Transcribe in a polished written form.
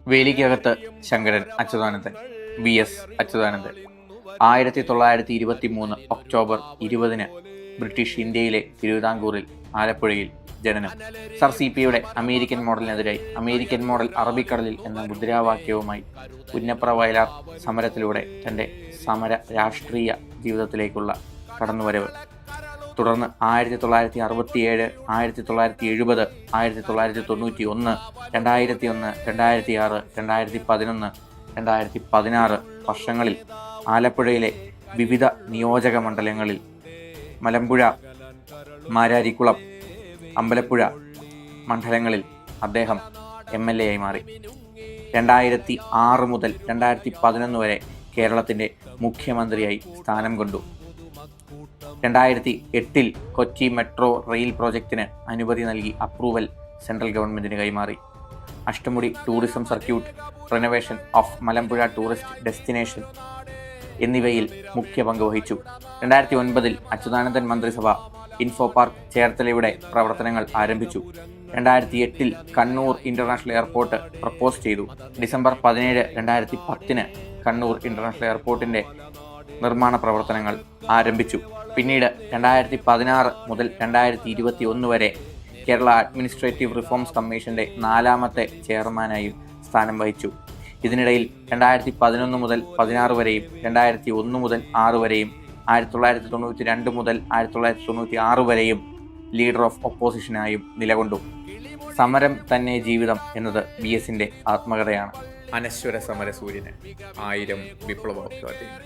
വേലിക്കകത്ത് Sankaran Achuthanandan VS Achuthanandan 1923 October 20 British ഇന്ത്യയിലെ തിരുവിതാംകൂറിൽ ആലപ്പുഴയിൽ ജനനം. സർ CP-യുടെ അമേരിക്കൻ മോഡലിനെതിരായി അമേരിക്കൻ മോഡൽ അറബിക്കടലിൽ എന്ന മുദ്രാവാക്യവുമായി പുന്നപ്ര വയലാർ സമരത്തിലൂടെ തൻ്റെ സമര രാഷ്ട്രീയ ജീവിതത്തിലേക്കുള്ള കടന്നുവരവ്. തുടർന്ന് 1967, 1970, 1991, 2001, 2006, 2011, 2016 വർഷങ്ങളിൽ ആലപ്പുഴയിലെ വിവിധ നിയോജക മണ്ഡലങ്ങളിൽ മലമ്പുഴ, മാരാരിക്കുളം, അമ്പലപ്പുഴ മണ്ഡലങ്ങളിൽ അദ്ദേഹം MLA ആയി മാറി. 2006 മുതൽ 2011 വരെ കേരളത്തിൻ്റെ മുഖ്യമന്ത്രിയായി സ്ഥാനം കൊണ്ടു. 2008 കൊച്ചി മെട്രോ റെയിൽ പ്രോജക്റ്റിന് അനുമതി നൽകി അപ്രൂവൽ സെൻട്രൽ ഗവൺമെൻറ്റിന് കൈമാറി. Ashtamudi tourism circuit, renovation of Malampuzha tourist destination എന്നിവയിൽ മുഖ്യ പങ്ക് വഹിച്ചു. 2009 അച്യുതാനന്ദൻ മന്ത്രിസഭ ഇൻഫോ പാർക്ക് ചേർത്തലയുടെ പ്രവർത്തനങ്ങൾ ആരംഭിച്ചു. 2008 കണ്ണൂർ ഇൻ്റർനാഷണൽ എയർപോർട്ട് പ്രപ്പോസ് ചെയ്തു. ഡിസംബർ 17, 2010 കണ്ണൂർ ഇൻ്റർനാഷണൽ എയർപോർട്ടിൻ്റെ നിർമ്മാണ പ്രവർത്തനങ്ങൾ ആരംഭിച്ചു. പിന്നീട് 2016 മുതൽ 2021 വരെ കേരള അഡ്മിനിസ്ട്രേറ്റീവ് റിഫോംസ് കമ്മീഷൻ്റെ 4ാമത്തെ ചെയർമാനായും സ്ഥാനം വഹിച്ചു. ഇതിനിടയിൽ 2011 മുതൽ 16 വരെയും 2001 മുതൽ 6 വരെയും 1992 മുതൽ 1996 വരെയും ലീഡർ ഓഫ് ഒപ്പോസിഷനായും നിലകൊണ്ടു. സമരം തന്നെ ജീവിതം എന്നത് VS-ന്റെ ആത്മകഥയാണ്. അനശ്വര സമര സൂര്യന് 1000 വിപ്ലവോദ്യോതകൾ.